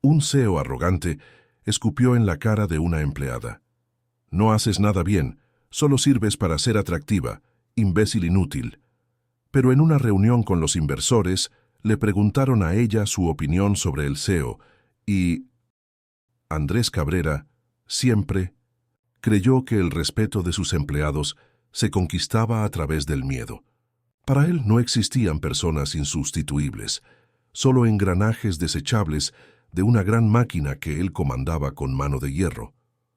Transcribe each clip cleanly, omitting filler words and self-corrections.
Un CEO arrogante escupió en la cara de una empleada. «No haces nada bien, solo sirves para ser atractiva, imbécil inútil». Pero en una reunión con los inversores, le preguntaron a ella su opinión sobre el CEO y Andrés Cabrera siempre creyó que el respeto de sus empleados se conquistaba a través del miedo. Para él no existían personas insustituibles, solo engranajes desechables de una gran máquina que él comandaba con mano de hierro.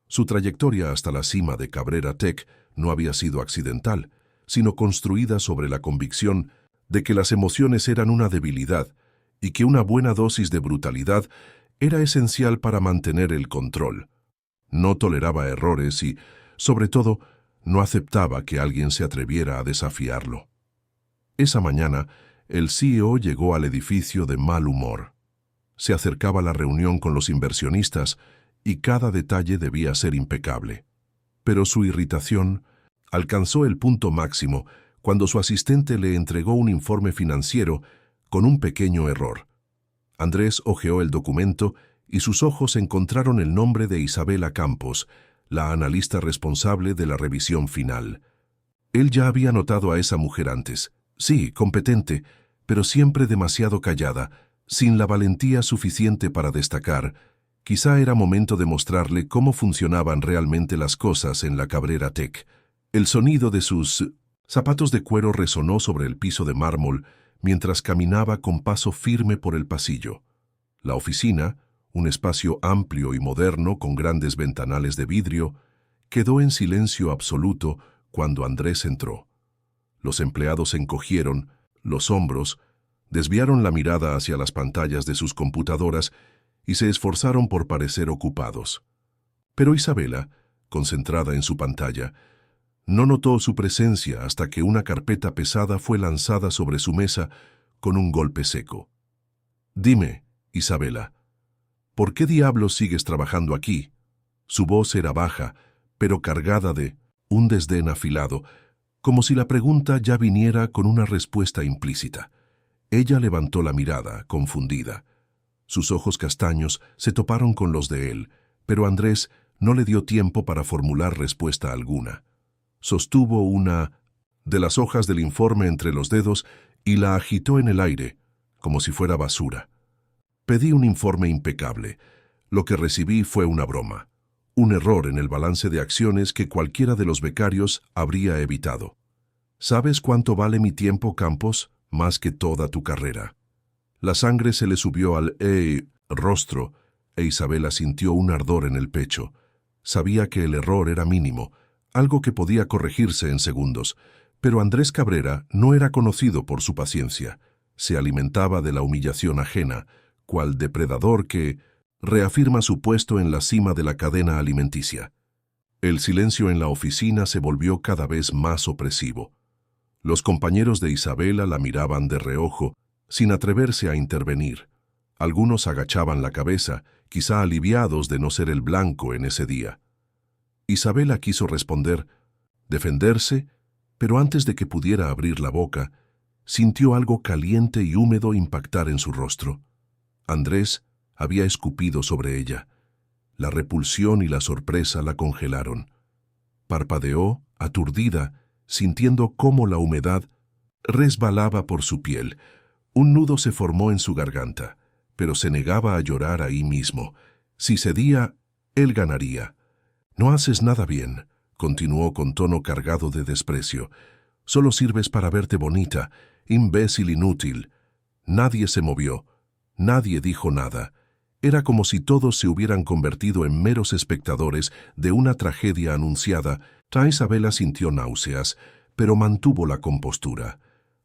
Su trayectoria hasta la cima de Cabrera Tech no había sido accidental, sino construida sobre la convicción de que las emociones eran una debilidad y que una buena dosis de brutalidad era esencial para mantener el control. No toleraba errores y, sobre todo, no aceptaba que alguien se atreviera a desafiarlo. Esa mañana, el CEO llegó al edificio de mal humor. Se acercaba la reunión con los inversionistas y cada detalle debía ser impecable. Pero su irritación alcanzó el punto máximo cuando su asistente le entregó un informe financiero con un pequeño error. Andrés hojeó el documento y sus ojos encontraron el nombre de Isabela Campos, la analista responsable de la revisión final. Él ya había notado a esa mujer antes. Sí, competente, pero siempre demasiado callada, sin la valentía suficiente para destacar. Quizá era momento de mostrarle cómo funcionaban realmente las cosas en la Cabrera Tech. El sonido de sus zapatos de cuero resonó sobre el piso de mármol mientras caminaba con paso firme por el pasillo. La oficina, un espacio amplio y moderno con grandes ventanales de vidrio, quedó en silencio absoluto cuando Andrés entró. Los empleados encogieron los hombros, desviaron la mirada hacia las pantallas de sus computadoras y se esforzaron por parecer ocupados. Pero Isabela, concentrada en su pantalla, no notó su presencia hasta que una carpeta pesada fue lanzada sobre su mesa con un golpe seco. «Dime, Isabela, ¿por qué diablos sigues trabajando aquí?» Su voz era baja, pero cargada de un desdén afilado, como si la pregunta ya viniera con una respuesta implícita. Ella levantó la mirada, confundida. Sus ojos castaños se toparon con los de él, pero Andrés no le dio tiempo para formular respuesta alguna. Sostuvo una de las hojas del informe entre los dedos y la agitó en el aire, como si fuera basura. «Pedí un informe impecable. Lo que recibí fue una broma. Un error en el balance de acciones que cualquiera de los becarios habría evitado. ¿Sabes cuánto vale mi tiempo, Campos? Más que toda tu carrera». La sangre se le subió al rostro e Isabela sintió un ardor en el pecho. Sabía que el error era mínimo, algo que podía corregirse en segundos, pero Andrés Cabrera no era conocido por su paciencia. Se alimentaba de la humillación ajena, cual depredador que reafirma su puesto en la cima de la cadena alimenticia. El silencio en la oficina se volvió cada vez más opresivo. Los compañeros de Isabela la miraban de reojo, sin atreverse a intervenir. Algunos agachaban la cabeza, quizá aliviados de no ser el blanco en ese día. Isabela quiso responder, defenderse, pero antes de que pudiera abrir la boca, sintió algo caliente y húmedo impactar en su rostro. Andrés había escupido sobre ella. La repulsión y la sorpresa la congelaron. Parpadeó, aturdida, sintiendo cómo la humedad resbalaba por su piel. Un nudo se formó en su garganta, pero se negaba a llorar ahí mismo. Si cedía, él ganaría. «No haces nada bien», continuó con tono cargado de desprecio. «Solo sirves para verte bonita, imbécil inútil». Nadie se movió. Nadie dijo nada. Era como si todos se hubieran convertido en meros espectadores de una tragedia anunciada. Isabela sintió náuseas, pero mantuvo la compostura.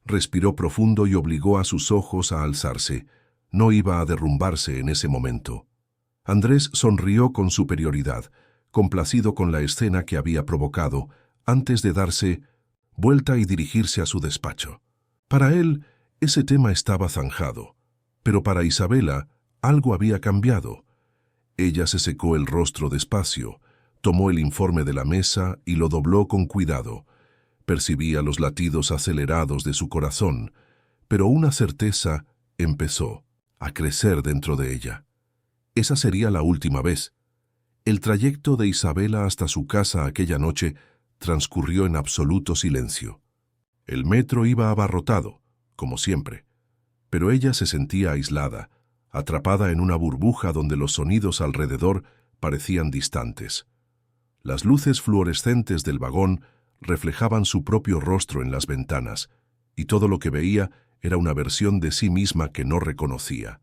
Respiró profundo y obligó a sus ojos a alzarse. No iba a derrumbarse en ese momento. Andrés sonrió con superioridad, complacido con la escena que había provocado, antes de darse vuelta y dirigirse a su despacho. Para él, ese tema estaba zanjado, pero para Isabela, algo había cambiado. Ella se secó el rostro despacio, tomó el informe de la mesa y lo dobló con cuidado. Percibía los latidos acelerados de su corazón, pero una certeza empezó a crecer dentro de ella. Esa sería la última vez. El trayecto de Isabela hasta su casa aquella noche transcurrió en absoluto silencio. El metro iba abarrotado, como siempre, pero ella se sentía aislada, atrapada en una burbuja donde los sonidos alrededor parecían distantes. Las luces fluorescentes del vagón reflejaban su propio rostro en las ventanas, y todo lo que veía era una versión de sí misma que no reconocía.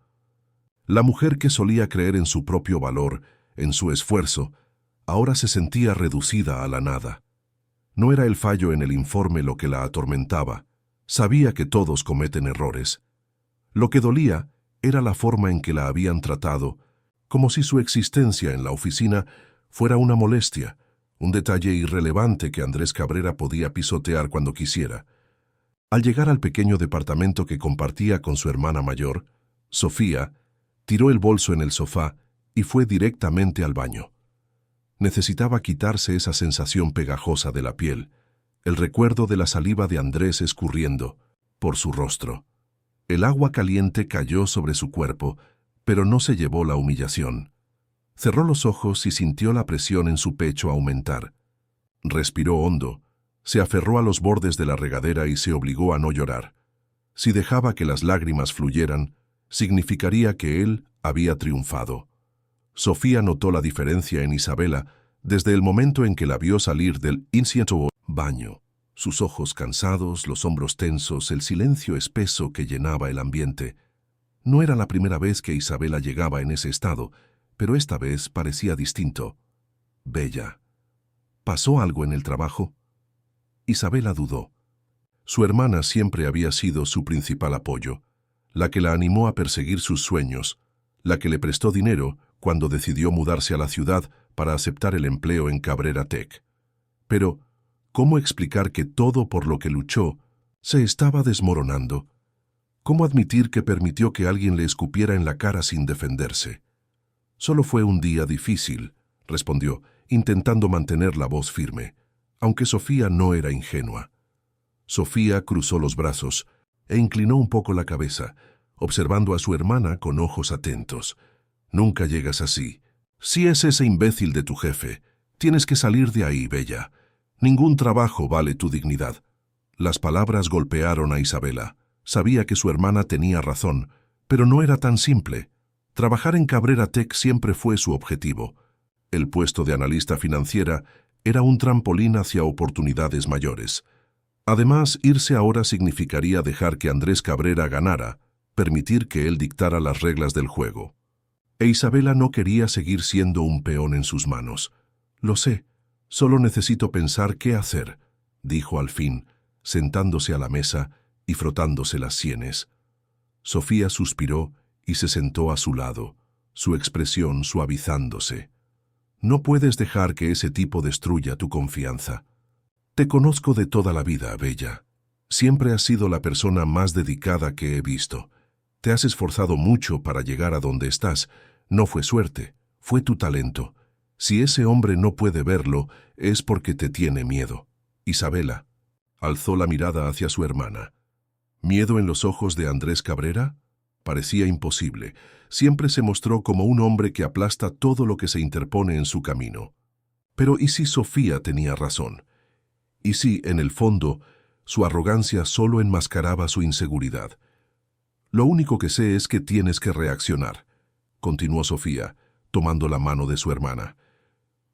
La mujer que solía creer en su propio valor, en su esfuerzo, ahora se sentía reducida a la nada. No era el fallo en el informe lo que la atormentaba. Sabía que todos cometen errores. Lo que dolía era la forma en que la habían tratado, como si su existencia en la oficina fuera una molestia, un detalle irrelevante que Andrés Cabrera podía pisotear cuando quisiera. Al llegar al pequeño departamento que compartía con su hermana mayor, Sofía tiró el bolso en el sofá y fue directamente al baño. Necesitaba quitarse esa sensación pegajosa de la piel, el recuerdo de la saliva de Andrés escurriendo por su rostro. El agua caliente cayó sobre su cuerpo, pero no se llevó la humillación. Cerró los ojos y sintió la presión en su pecho aumentar. Respiró hondo, se aferró a los bordes de la regadera y se obligó a no llorar. Si dejaba que las lágrimas fluyeran, significaría que él había triunfado. Sofía notó la diferencia en Isabela desde el momento en que la vio salir del incierto baño. Sus ojos cansados, los hombros tensos, el silencio espeso que llenaba el ambiente. No era la primera vez que Isabela llegaba en ese estado, pero esta vez parecía distinto. Bella. ¿Pasó algo en el trabajo? Isabela dudó. Su hermana siempre había sido su principal apoyo, la que la animó a perseguir sus sueños, la que le prestó dinero cuando decidió mudarse a la ciudad para aceptar el empleo en Cabrera Tech. Pero, ¿cómo explicar que todo por lo que luchó se estaba desmoronando? ¿Cómo admitir que permitió que alguien le escupiera en la cara sin defenderse? Solo fue un día difícil, respondió, intentando mantener la voz firme, aunque Sofía no era ingenua. Sofía cruzó los brazos e inclinó un poco la cabeza, observando a su hermana con ojos atentos. Nunca llegas así. Si es ese imbécil de tu jefe, tienes que salir de ahí, Bella. Ningún trabajo vale tu dignidad. Las palabras golpearon a Isabela. Sabía que su hermana tenía razón, pero no era tan simple. Trabajar en Cabrera Tech siempre fue su objetivo. El puesto de analista financiera era un trampolín hacia oportunidades mayores. Además, irse ahora significaría dejar que Andrés Cabrera ganara, permitir que él dictara las reglas del juego. E Isabela no quería seguir siendo un peón en sus manos. Lo sé, solo necesito pensar qué hacer, dijo al fin, sentándose a la mesa y frotándose las sienes. Sofía suspiró y se sentó a su lado, su expresión suavizándose. No puedes dejar que ese tipo destruya tu confianza. Te conozco de toda la vida, Bella. Siempre has sido la persona más dedicada que he visto. Te has esforzado mucho para llegar a donde estás. No fue suerte, fue tu talento. Si ese hombre no puede verlo, es porque te tiene miedo. Isabela alzó la mirada hacia su hermana. ¿Miedo en los ojos de Andrés Cabrera? Parecía imposible. Siempre se mostró como un hombre que aplasta todo lo que se interpone en su camino. Pero ¿y si Sofía tenía razón? ¿Y si, en el fondo, su arrogancia solo enmascaraba su inseguridad? Lo único que sé es que tienes que reaccionar, continuó Sofía, tomando la mano de su hermana.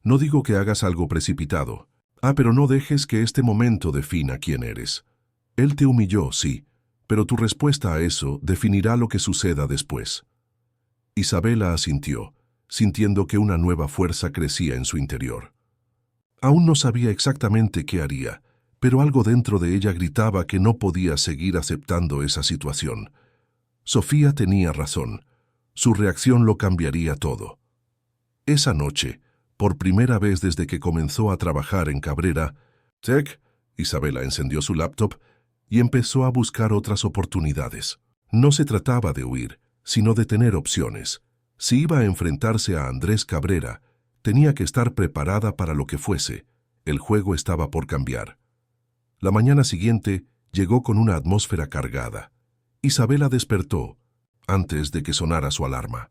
No digo que hagas algo precipitado. Pero no dejes que este momento defina quién eres. Él te humilló, sí, pero tu respuesta a eso definirá lo que suceda después. Isabela asintió, sintiendo que una nueva fuerza crecía en su interior. Aún no sabía exactamente qué haría, pero algo dentro de ella gritaba que no podía seguir aceptando esa situación. Sofía tenía razón. Su reacción lo cambiaría todo. Esa noche, por primera vez desde que comenzó a trabajar en Cabrera Tech, Isabela encendió su laptop y empezó a buscar otras oportunidades. No se trataba de huir, sino de tener opciones. Si iba a enfrentarse a Andrés Cabrera, tenía que estar preparada para lo que fuese. El juego estaba por cambiar. La mañana siguiente llegó con una atmósfera cargada. Isabela despertó antes de que sonara su alarma.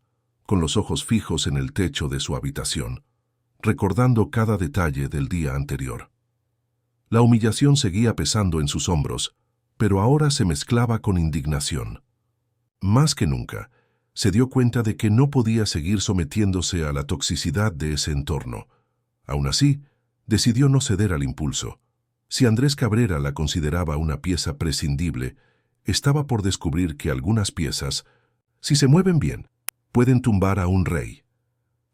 con los ojos fijos en el techo de su habitación, recordando cada detalle del día anterior. La humillación seguía pesando en sus hombros, pero ahora se mezclaba con indignación. Más que nunca, se dio cuenta de que no podía seguir sometiéndose a la toxicidad de ese entorno. Aún así, decidió no ceder al impulso. Si Andrés Cabrera la consideraba una pieza prescindible, estaba por descubrir que algunas piezas, si se mueven bien, pueden tumbar a un rey.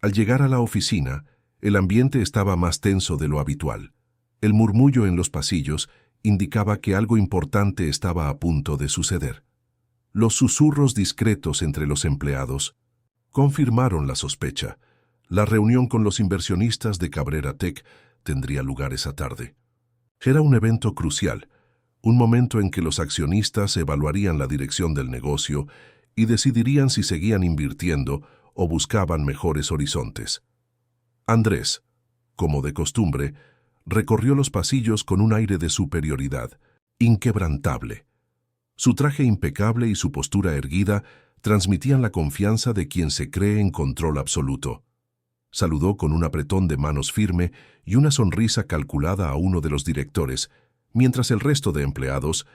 Al llegar a la oficina, el ambiente estaba más tenso de lo habitual. El murmullo en los pasillos indicaba que algo importante estaba a punto de suceder. Los susurros discretos entre los empleados confirmaron la sospecha. La reunión con los inversionistas de Cabrera Tech tendría lugar esa tarde. Era un evento crucial, un momento en que los accionistas evaluarían la dirección del negocio y decidirían si seguían invirtiendo o buscaban mejores horizontes. Andrés, como de costumbre, recorrió los pasillos con un aire de superioridad, inquebrantable. Su traje impecable y su postura erguida transmitían la confianza de quien se cree en control absoluto. Saludó con un apretón de manos firme y una sonrisa calculada a uno de los directores, mientras el resto de empleados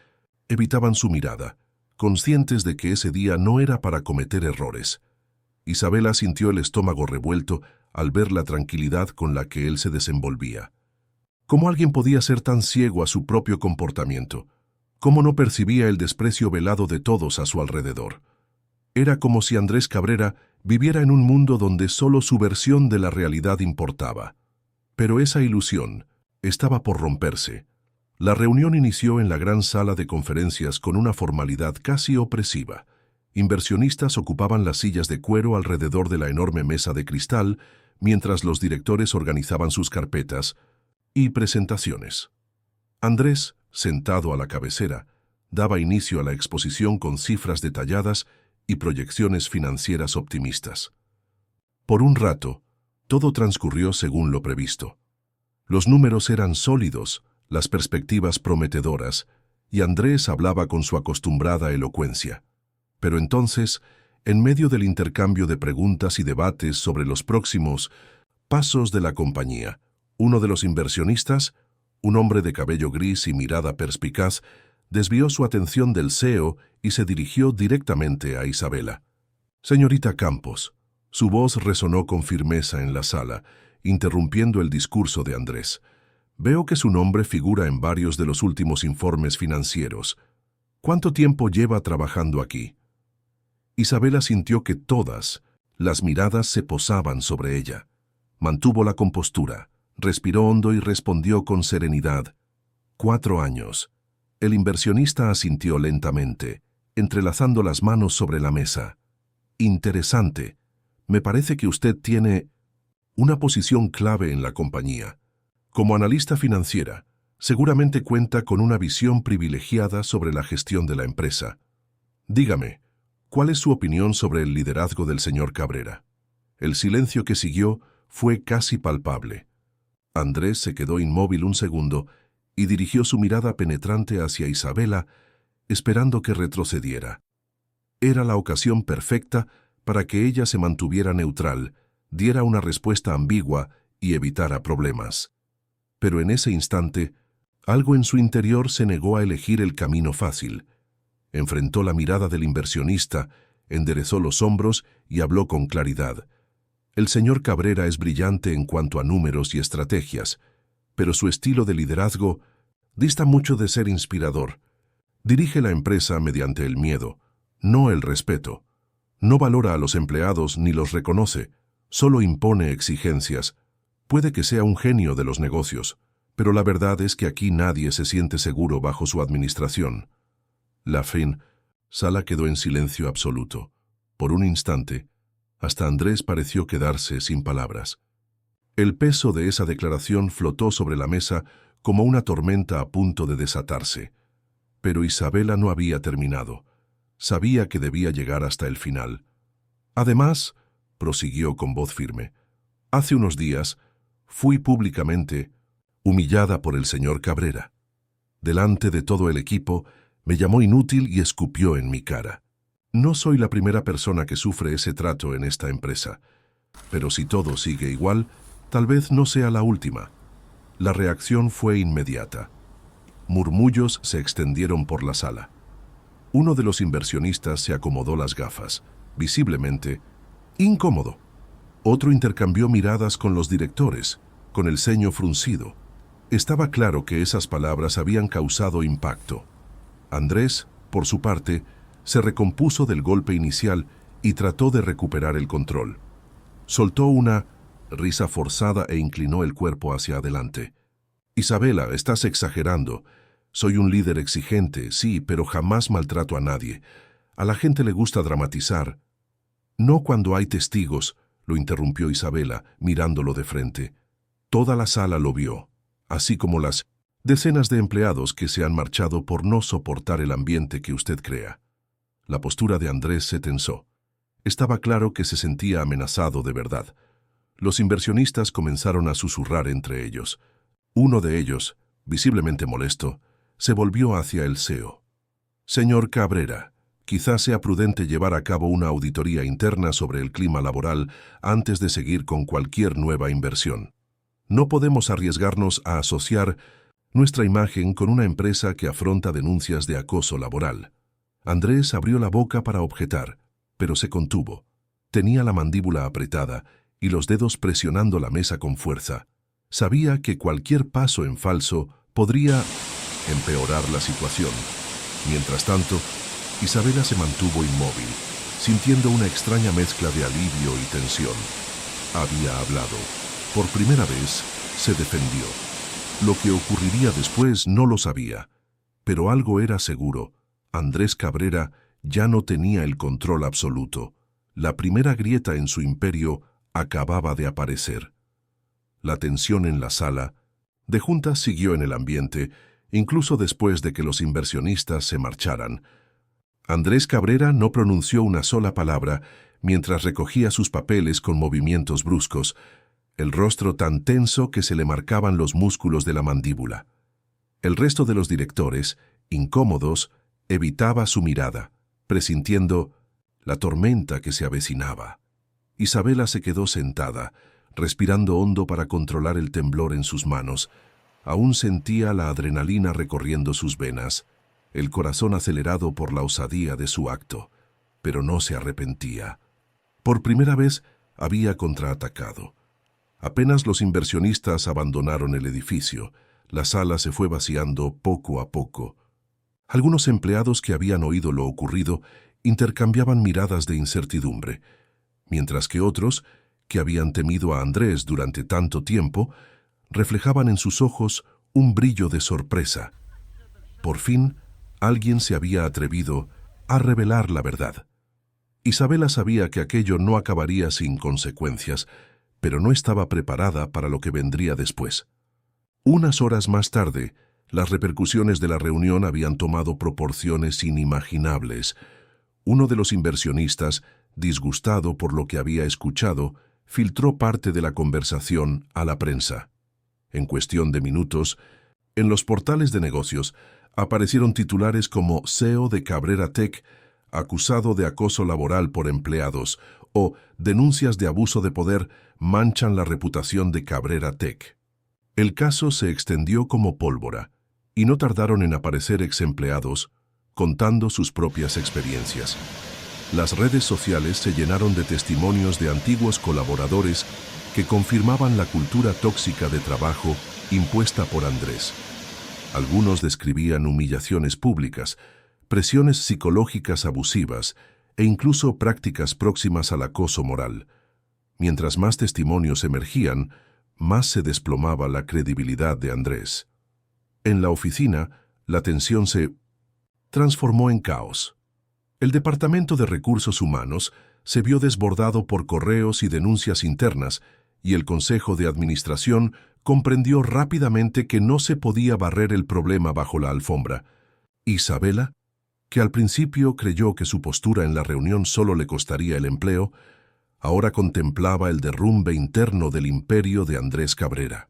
evitaban su mirada, conscientes de que ese día no era para cometer errores. Isabela sintió el estómago revuelto al ver la tranquilidad con la que él se desenvolvía. ¿Cómo alguien podía ser tan ciego a su propio comportamiento? ¿Cómo no percibía el desprecio velado de todos a su alrededor? Era como si Andrés Cabrera viviera en un mundo donde solo su versión de la realidad importaba. Pero esa ilusión estaba por romperse. La reunión inició en la gran sala de conferencias con una formalidad casi opresiva. Inversionistas ocupaban las sillas de cuero alrededor de la enorme mesa de cristal, mientras los directores organizaban sus carpetas y presentaciones. Andrés, sentado a la cabecera, daba inicio a la exposición con cifras detalladas y proyecciones financieras optimistas. Por un rato, todo transcurrió según lo previsto. Los números eran sólidos, las perspectivas prometedoras, y Andrés hablaba con su acostumbrada elocuencia. Pero entonces, en medio del intercambio de preguntas y debates sobre los próximos pasos de la compañía, uno de los inversionistas, un hombre de cabello gris y mirada perspicaz, desvió su atención del CEO y se dirigió directamente a Isabela. «Señorita Campos», su voz resonó con firmeza en la sala, interrumpiendo el discurso de Andrés. «Veo que su nombre figura en varios de los últimos informes financieros. ¿Cuánto tiempo lleva trabajando aquí?» Isabela sintió que todas las miradas se posaban sobre ella. Mantuvo la compostura, respiró hondo y respondió con serenidad. 4 años. El inversionista asintió lentamente, entrelazando las manos sobre la mesa. Interesante. Me parece que usted tiene una posición clave en la compañía. Como analista financiera, seguramente cuenta con una visión privilegiada sobre la gestión de la empresa. Dígame, ¿cuál es su opinión sobre el liderazgo del señor Cabrera? El silencio que siguió fue casi palpable. Andrés se quedó inmóvil un segundo y dirigió su mirada penetrante hacia Isabela, esperando que retrocediera. Era la ocasión perfecta para que ella se mantuviera neutral, diera una respuesta ambigua y evitara problemas. Pero en ese instante, algo en su interior se negó a elegir el camino fácil. Enfrentó la mirada del inversionista, enderezó los hombros y habló con claridad. El señor Cabrera es brillante en cuanto a números y estrategias, pero su estilo de liderazgo dista mucho de ser inspirador. Dirige la empresa mediante el miedo, no el respeto. No valora a los empleados ni los reconoce, solo impone exigencias. Puede que sea un genio de los negocios, pero la verdad es que aquí nadie se siente seguro bajo su administración. La sala quedó en silencio absoluto. Por un instante, hasta Andrés pareció quedarse sin palabras. El peso de esa declaración flotó sobre la mesa como una tormenta a punto de desatarse. Pero Isabela no había terminado. Sabía que debía llegar hasta el final. Además, prosiguió con voz firme, hace unos días fui públicamente humillada por el señor Cabrera. Delante de todo el equipo, me llamó inútil y escupió en mi cara. No soy la primera persona que sufre ese trato en esta empresa, pero si todo sigue igual, tal vez no sea la última. La reacción fue inmediata. Murmullos se extendieron por la sala. Uno de los inversionistas se acomodó las gafas, visiblemente incómodo. Otro intercambió miradas con los directores, con el ceño fruncido. Estaba claro que esas palabras habían causado impacto. Andrés, por su parte, se recompuso del golpe inicial y trató de recuperar el control. Soltó una risa forzada e inclinó el cuerpo hacia adelante. Isabela, estás exagerando. Soy un líder exigente, sí, pero jamás maltrato a nadie. A la gente le gusta dramatizar. No cuando hay testigos, lo interrumpió Isabela, mirándolo de frente. Toda la sala lo vio, así como las decenas de empleados que se han marchado por no soportar el ambiente que usted crea. La postura de Andrés se tensó. Estaba claro que se sentía amenazado de verdad. Los inversionistas comenzaron a susurrar entre ellos. Uno de ellos, visiblemente molesto, se volvió hacia el CEO. Señor Cabrera, quizás sea prudente llevar a cabo una auditoría interna sobre el clima laboral antes de seguir con cualquier nueva inversión. No podemos arriesgarnos a asociar nuestra imagen con una empresa que afronta denuncias de acoso laboral. Andrés abrió la boca para objetar, pero se contuvo. Tenía la mandíbula apretada y los dedos presionando la mesa con fuerza. Sabía que cualquier paso en falso podría empeorar la situación. Mientras tanto, Isabela se mantuvo inmóvil, sintiendo una extraña mezcla de alivio y tensión. Había hablado. Por primera vez, se defendió. Lo que ocurriría después no lo sabía, pero algo era seguro. Andrés Cabrera ya no tenía el control absoluto. La primera grieta en su imperio acababa de aparecer. La tensión en la sala de juntas siguió en el ambiente, incluso después de que los inversionistas se marcharan. Andrés Cabrera no pronunció una sola palabra mientras recogía sus papeles con movimientos bruscos, el rostro tan tenso que se le marcaban los músculos de la mandíbula. El resto de los directores, incómodos, evitaba su mirada, presintiendo la tormenta que se avecinaba. Isabela se quedó sentada, respirando hondo para controlar el temblor en sus manos. Aún sentía la adrenalina recorriendo sus venas, el corazón acelerado por la osadía de su acto, pero no se arrepentía. Por primera vez había contraatacado. Apenas los inversionistas abandonaron el edificio, la sala se fue vaciando poco a poco. Algunos empleados que habían oído lo ocurrido intercambiaban miradas de incertidumbre, mientras que otros, que habían temido a Andrés durante tanto tiempo, reflejaban en sus ojos un brillo de sorpresa. Por fin, alguien se había atrevido a revelar la verdad. Isabela sabía que aquello no acabaría sin consecuencias, pero no estaba preparada para lo que vendría después. Unas horas más tarde, las repercusiones de la reunión habían tomado proporciones inimaginables. Uno de los inversionistas, disgustado por lo que había escuchado, filtró parte de la conversación a la prensa. En cuestión de minutos, en los portales de negocios aparecieron titulares como CEO de Cabrera Tech, acusado de acoso laboral por empleados, o denuncias de abuso de poder manchan la reputación de Cabrera Tech. El caso se extendió como pólvora, y no tardaron en aparecer exempleados contando sus propias experiencias. Las redes sociales se llenaron de testimonios de antiguos colaboradores que confirmaban la cultura tóxica de trabajo impuesta por Andrés. Algunos describían humillaciones públicas, presiones psicológicas abusivas e incluso prácticas próximas al acoso moral. Mientras más testimonios emergían, más se desplomaba la credibilidad de Andrés. En la oficina, la tensión se transformó en caos. El Departamento de Recursos Humanos se vio desbordado por correos y denuncias internas, y el Consejo de Administración comprendió rápidamente que no se podía barrer el problema bajo la alfombra. Isabela, que al principio creyó que su postura en la reunión solo le costaría el empleo, ahora contemplaba el derrumbe interno del imperio de Andrés Cabrera.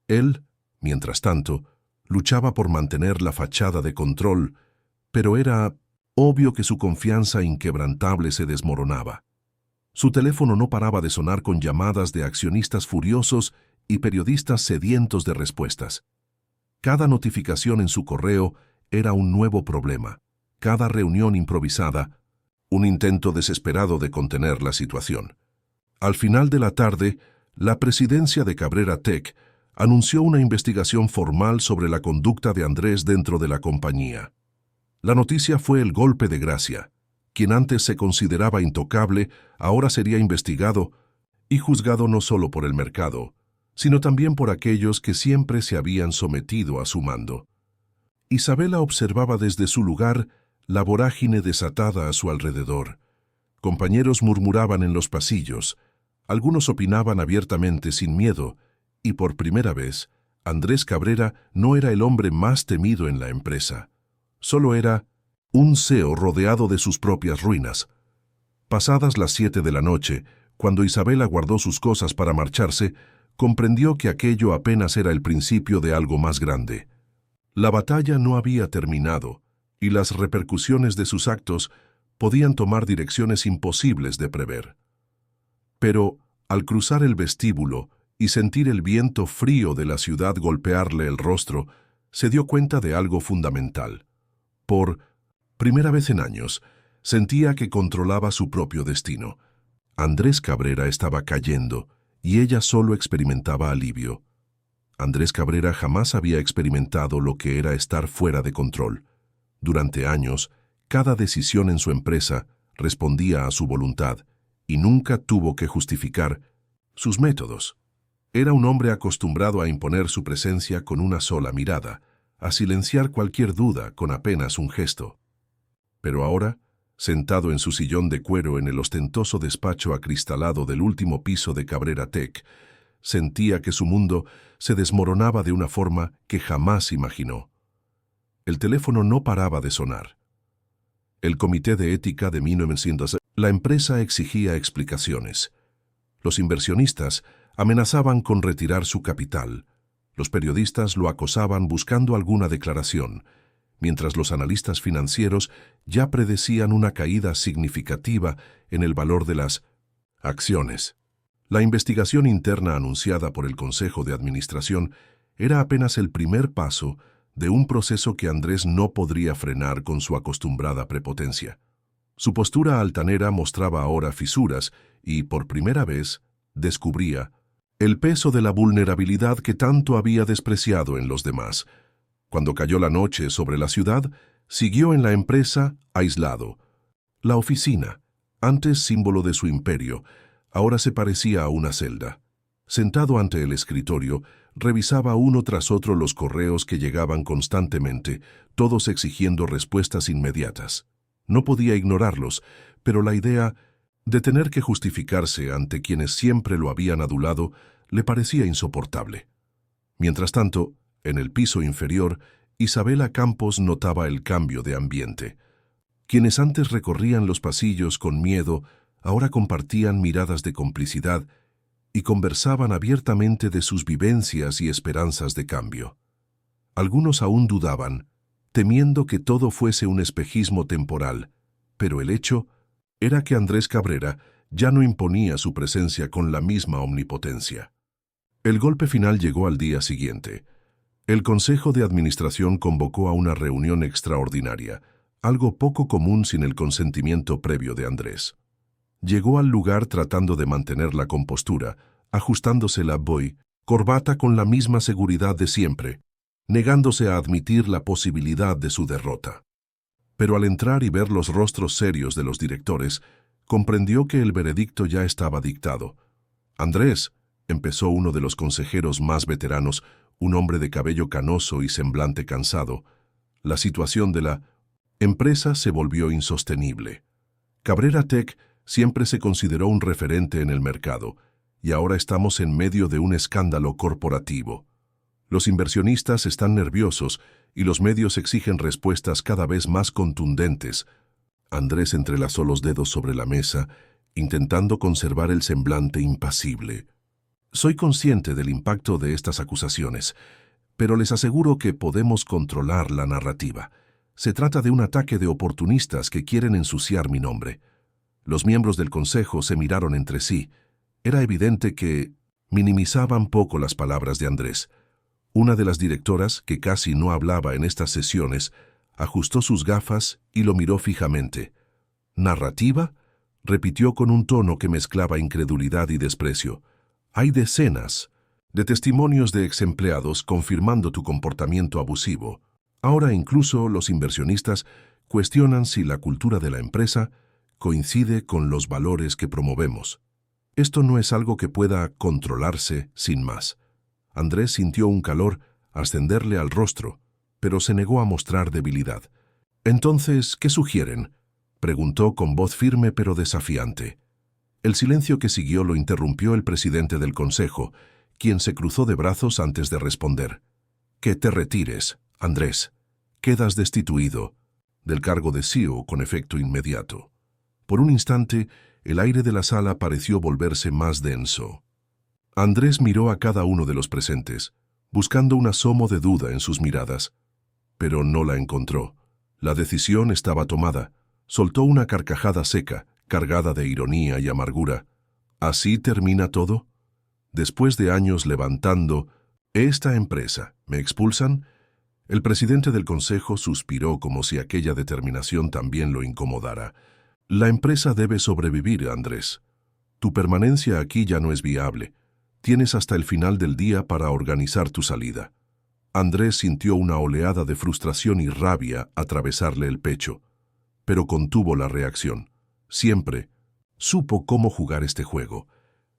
Él, mientras tanto, luchaba por mantener la fachada de control, pero era obvio que su confianza inquebrantable se desmoronaba. Su teléfono no paraba de sonar con llamadas de accionistas furiosos y periodistas sedientos de respuestas. Cada notificación en su correo era un nuevo problema. Cada reunión improvisada, un intento desesperado de contener la situación. Al final de la tarde, la presidencia de Cabrera Tech anunció una investigación formal sobre la conducta de Andrés dentro de la compañía. La noticia fue el golpe de gracia. Quien antes se consideraba intocable, ahora sería investigado y juzgado no solo por el mercado, sino también por aquellos que siempre se habían sometido a su mando. Isabela observaba desde su lugar la vorágine desatada a su alrededor. Compañeros murmuraban en los pasillos, algunos opinaban abiertamente sin miedo, y por primera vez, Andrés Cabrera no era el hombre más temido en la empresa. Solo era un CEO rodeado de sus propias ruinas. Pasadas las 7 de la noche, cuando Isabela guardó sus cosas para marcharse, comprendió que aquello apenas era el principio de algo más grande. La batalla no había terminado, y las repercusiones de sus actos podían tomar direcciones imposibles de prever. Pero, al cruzar el vestíbulo y sentir el viento frío de la ciudad golpearle el rostro, se dio cuenta de algo fundamental. Por primera vez en años, sentía que controlaba su propio destino. Andrés Cabrera estaba cayendo, y ella solo experimentaba alivio. Andrés Cabrera jamás había experimentado lo que era estar fuera de control. Durante años, cada decisión en su empresa respondía a su voluntad, y nunca tuvo que justificar sus métodos. Era un hombre acostumbrado a imponer su presencia con una sola mirada, a silenciar cualquier duda con apenas un gesto. Pero ahora, sentado en su sillón de cuero en el ostentoso despacho acristalado del último piso de Cabrera Tech, sentía que su mundo se desmoronaba de una forma que jamás imaginó. El teléfono no paraba de sonar. El Comité de Ética de 1900. La empresa exigía explicaciones. Los inversionistas amenazaban con retirar su capital. Los periodistas lo acosaban buscando alguna declaración, mientras los analistas financieros ya predecían una caída significativa en el valor de las acciones. La investigación interna anunciada por el Consejo de Administración era apenas el primer paso de un proceso que Andrés no podría frenar con su acostumbrada prepotencia. Su postura altanera mostraba ahora fisuras y, por primera vez, descubría el peso de la vulnerabilidad que tanto había despreciado en los demás. Cuando cayó la noche sobre la ciudad, siguió en la empresa aislado. La oficina, antes símbolo de su imperio, ahora se parecía a una celda. Sentado ante el escritorio, revisaba uno tras otro los correos que llegaban constantemente, todos exigiendo respuestas inmediatas. No podía ignorarlos, pero la idea de tener que justificarse ante quienes siempre lo habían adulado le parecía insoportable. Mientras tanto, en el piso inferior, Isabela Campos notaba el cambio de ambiente. Quienes antes recorrían los pasillos con miedo, ahora compartían miradas de complicidad y conversaban abiertamente de sus vivencias y esperanzas de cambio. Algunos aún dudaban, temiendo que todo fuese un espejismo temporal, pero el hecho era que Andrés Cabrera ya no imponía su presencia con la misma omnipotencia. El golpe final llegó al día siguiente. El Consejo de Administración convocó a una reunión extraordinaria, algo poco común sin el consentimiento previo de Andrés. Llegó al lugar tratando de mantener la compostura, ajustándose la corbata con la misma seguridad de siempre, negándose a admitir la posibilidad de su derrota. Pero al entrar y ver los rostros serios de los directores, comprendió que el veredicto ya estaba dictado. «Andrés», empezó uno de los consejeros más veteranos, un hombre de cabello canoso y semblante cansado, la situación de la empresa se volvió insostenible. Cabrera Tech siempre se consideró un referente en el mercado, y ahora estamos en medio de un escándalo corporativo. Los inversionistas están nerviosos y los medios exigen respuestas cada vez más contundentes. Andrés entrelazó los dedos sobre la mesa, intentando conservar el semblante impasible. Soy consciente del impacto de estas acusaciones, pero les aseguro que podemos controlar la narrativa. Se trata de un ataque de oportunistas que quieren ensuciar mi nombre. Los miembros del consejo se miraron entre sí. Era evidente que minimizaban poco las palabras de Andrés. Una de las directoras, que casi no hablaba en estas sesiones, ajustó sus gafas y lo miró fijamente. ¿Narrativa?, repitió con un tono que mezclaba incredulidad y desprecio. Hay decenas de testimonios de exempleados confirmando tu comportamiento abusivo. Ahora incluso los inversionistas cuestionan si la cultura de la empresa coincide con los valores que promovemos. Esto no es algo que pueda controlarse sin más. Andrés sintió un calor ascenderle al rostro, pero se negó a mostrar debilidad. «Entonces, ¿qué sugieren?», preguntó con voz firme pero desafiante. El silencio que siguió lo interrumpió el presidente del consejo, quien se cruzó de brazos antes de responder. «Que te retires, Andrés. Quedas destituido del cargo de CEO con efecto inmediato». Por un instante, el aire de la sala pareció volverse más denso. Andrés miró a cada uno de los presentes, buscando un asomo de duda en sus miradas, pero no la encontró. La decisión estaba tomada. Soltó una carcajada seca, cargada de ironía y amargura. ¿Así termina todo? Después de años levantando esta empresa, ¿me expulsan? El presidente del consejo suspiró como si aquella determinación también lo incomodara. La empresa debe sobrevivir, Andrés. Tu permanencia aquí ya no es viable. Tienes hasta el final del día para organizar tu salida. Andrés sintió una oleada de frustración y rabia atravesarle el pecho, pero contuvo la reacción. Siempre supo cómo jugar este juego.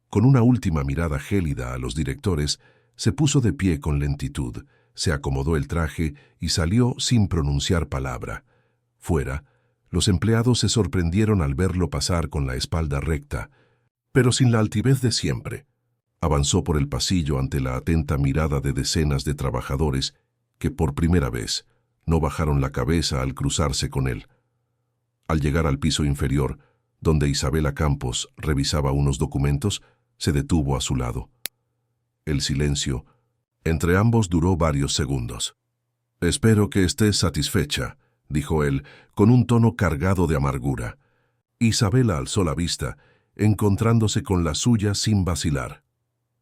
Con una última mirada gélida a los directores, se puso de pie con lentitud, se acomodó el traje y salió sin pronunciar palabra. Fuera, los empleados se sorprendieron al verlo pasar con la espalda recta, pero sin la altivez de siempre. Avanzó por el pasillo ante la atenta mirada de decenas de trabajadores que por primera vez no bajaron la cabeza al cruzarse con él. Al llegar al piso inferior, donde Isabela Campos revisaba unos documentos, se detuvo a su lado. El silencio entre ambos duró varios segundos. «Espero que estés satisfecha», dijo él, con un tono cargado de amargura. Isabela alzó la vista, encontrándose con la suya sin vacilar.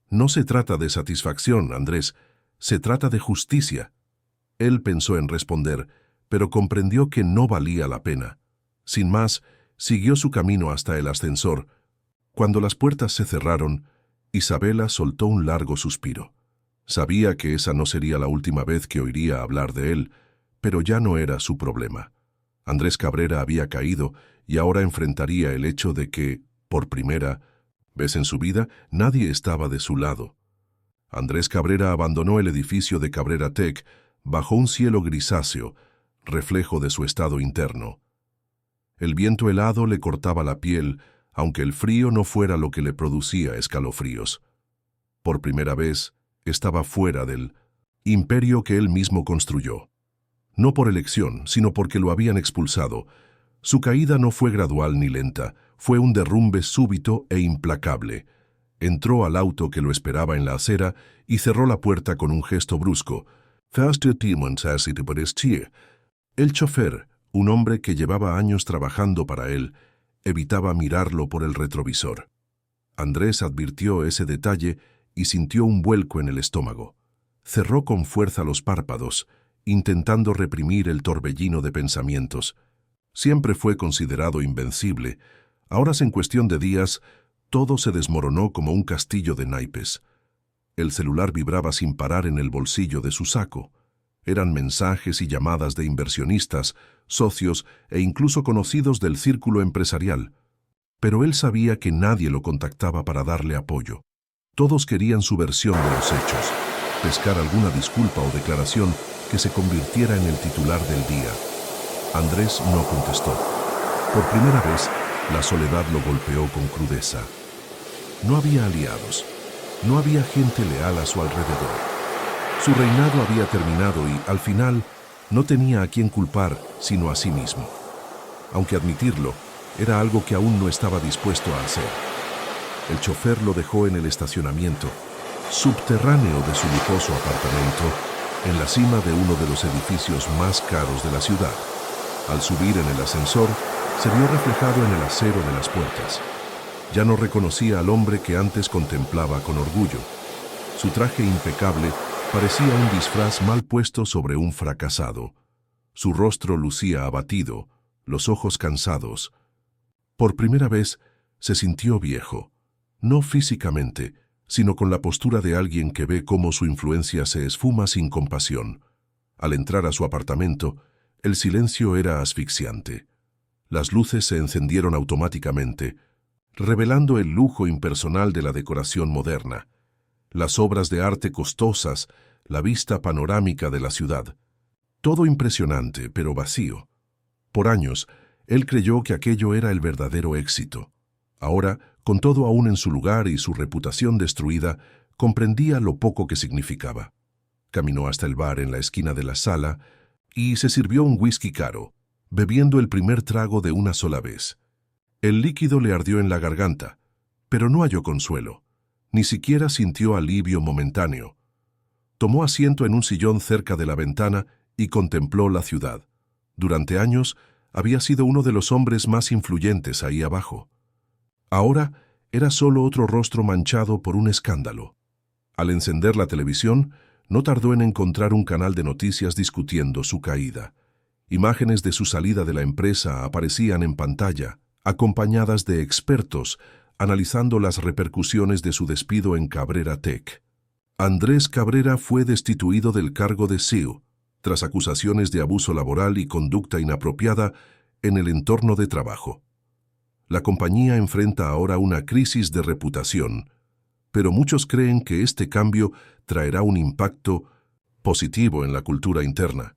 «No se trata de satisfacción, Andrés, se trata de justicia». Él pensó en responder, pero comprendió que no valía la pena. Sin más, siguió su camino hasta el ascensor. Cuando las puertas se cerraron, Isabela soltó un largo suspiro. Sabía que esa no sería la última vez que oiría hablar de él, pero ya no era su problema. Andrés Cabrera había caído y ahora enfrentaría el hecho de que, por primera vez en su vida, nadie estaba de su lado. Andrés Cabrera abandonó el edificio de Cabrera Tech bajo un cielo grisáceo, reflejo de su estado interno. El viento helado le cortaba la piel, aunque el frío no fuera lo que le producía escalofríos. Por primera vez, estaba fuera del imperio que él mismo construyó. No por elección, sino porque lo habían expulsado. Su caída no fue gradual ni lenta, fue un derrumbe súbito e implacable. Entró al auto que lo esperaba en la acera y cerró la puerta con un gesto brusco. El chofer, un hombre que llevaba años trabajando para él, evitaba mirarlo por el retrovisor. Andrés advirtió ese detalle y sintió un vuelco en el estómago. Cerró con fuerza los párpados, intentando reprimir el torbellino de pensamientos. Siempre fue considerado invencible. Ahora, en cuestión de días, todo se desmoronó como un castillo de naipes. El celular vibraba sin parar en el bolsillo de su saco. Eran mensajes y llamadas de inversionistas, socios e incluso conocidos del círculo empresarial. Pero él sabía que nadie lo contactaba para darle apoyo. Todos querían su versión de los hechos, pescar alguna disculpa o declaración que se convirtiera en el titular del día. Andrés no contestó. Por primera vez, la soledad lo golpeó con crudeza. No había aliados, no había gente leal a su alrededor. Su reinado había terminado y, al final, no tenía a quién culpar sino a sí mismo. Aunque admitirlo, era algo que aún no estaba dispuesto a hacer. El chofer lo dejó en el estacionamiento subterráneo de su lujoso apartamento en la cima de uno de los edificios más caros de la ciudad. Al subir en el ascensor, se vio reflejado en el acero de las puertas. Ya no reconocía al hombre que antes contemplaba con orgullo. Su traje impecable parecía un disfraz mal puesto sobre un fracasado. Su rostro lucía abatido, los ojos cansados. Por primera vez se sintió viejo, no físicamente, sino con la postura de alguien que ve cómo su influencia se esfuma sin compasión. Al entrar a su apartamento, el silencio era asfixiante. Las luces se encendieron automáticamente, revelando el lujo impersonal de la decoración moderna, las obras de arte costosas, la vista panorámica de la ciudad. Todo impresionante, pero vacío. Por años, él creyó que aquello era el verdadero éxito. Ahora, con todo aún en su lugar y su reputación destruida, comprendía lo poco que significaba. Caminó hasta el bar en la esquina de la sala y se sirvió un whisky caro, bebiendo el primer trago de una sola vez. El líquido le ardió en la garganta, pero no halló consuelo. Ni siquiera sintió alivio momentáneo. Tomó asiento en un sillón cerca de la ventana y contempló la ciudad. Durante años, había sido uno de los hombres más influyentes ahí abajo. Ahora era solo otro rostro manchado por un escándalo. Al encender la televisión, no tardó en encontrar un canal de noticias discutiendo su caída. Imágenes de su salida de la empresa aparecían en pantalla, acompañadas de expertos, analizando las repercusiones de su despido en Cabrera Tech. Andrés Cabrera fue destituido del cargo de CEO, tras acusaciones de abuso laboral y conducta inapropiada en el entorno de trabajo. La compañía enfrenta ahora una crisis de reputación, pero muchos creen que este cambio traerá un impacto positivo en la cultura interna.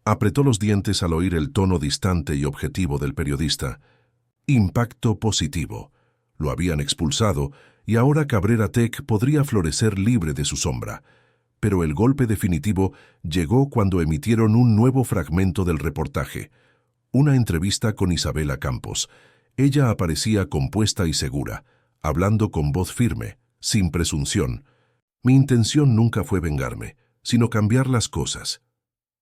Apretó los dientes al oír el tono distante y objetivo del periodista. Impacto positivo. Lo habían expulsado y ahora Cabrera Tech podría florecer libre de su sombra. Pero el golpe definitivo llegó cuando emitieron un nuevo fragmento del reportaje. Una entrevista con Isabela Campos. Ella aparecía compuesta y segura, hablando con voz firme, sin presunción. Mi intención nunca fue vengarme, sino cambiar las cosas.